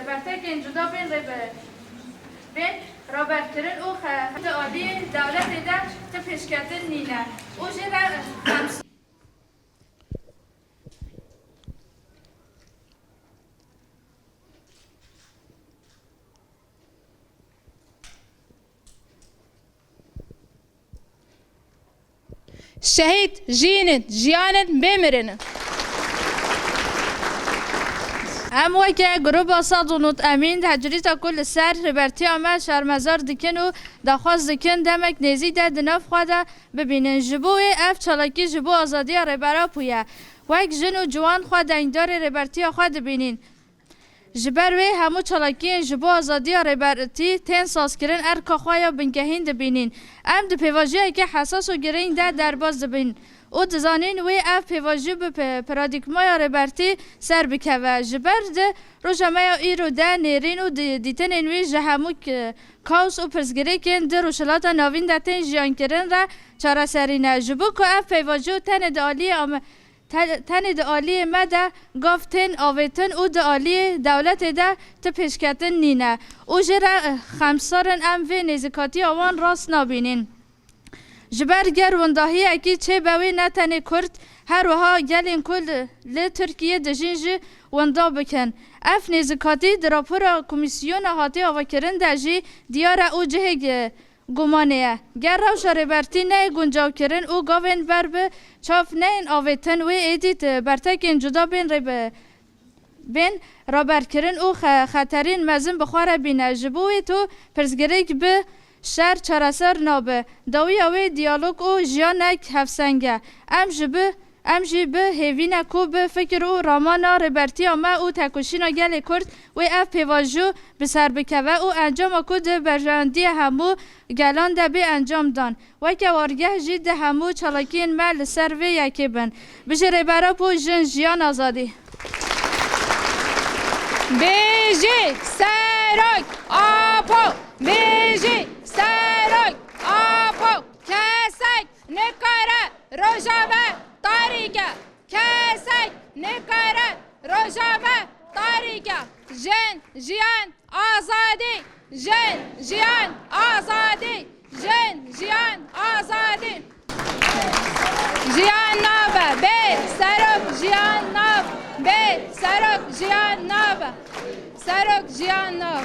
برتکین جدا بین بین رابط کردن او خط عالی دولت ده تا پیشکتن نینه او جرا شهید جینت جیانت بمیرن. ام وکه گروه آساد و نوت امین تجریز کل سر ربرتی آمد شرمزار دکن و دخواست دکن دمک نیزی ده دناف خواده ببینن جبوی اف چالاکی جبو آزادی ربرا پویه وک جن و جوان خواه دنگدار ربرتی خواه بینین جبر وی همو چالاکی جبو آزادی ربرتی تن ساز کرن ارکا خواه یا بنکهین دبینین ام ده پیواجه که حساس و گرین ده در باز دبین او دزانین وی اف پیواجه به پرادیکمای ربرتی سر بکوه جبر ده روشمه ایرو ده نیرین و دیتن انوی جهمو کاوس و پرزگری کن ده روشلات ناوین ده تن جیان کرن را چاره سرینه جبو که اف پیواجه تن ده آلی مده گفتن آویتن او ده آلی دولت ده تپشکتن نینه او جره خمسارن ام و نزکاتی آوان راست نابینین جبر گر ونداهی اکی چه باوی نتنی کرد هر وها گلین کل لی ترکیه دجین جی وندا بکن اف نزکاتی دراپورا کمیسیون هاتی آوا کرن ده جی دیار او جه گمانه گر روش ربرتی نه گنجاو کرن او گاوین بر به چاف نه این آویتن و ایدیت برتکین جدا بین رابر کرن او خطرین مزن بخواره بینه جبوی تو پرزگریک به شر چراسر نابه داوی اوی دیالوگ او جیانک هفسنگه ام جی به هیوینه کو به فکر او رامانا ربرتی اما او تکوشینا گل کرد و اف پیواجو به سر بکوه او انجام کو ده برجاندی همو گلان ده به انجام دان و که وارگه جی ده همو چالاکین مل سر و یکی بن بشه ربرا پو جن جیان آزادی بیجی سرک آپو بیجی سرک آپو کسک نکاره روژاوه تاریکه کسک نکاره روژاوه تاریکه جن جیان آزادی جن جیان آزادی جن جیان آزادی جیان نابه به سرک جیان ناب به سرک جیان ناب سرک جیان ناب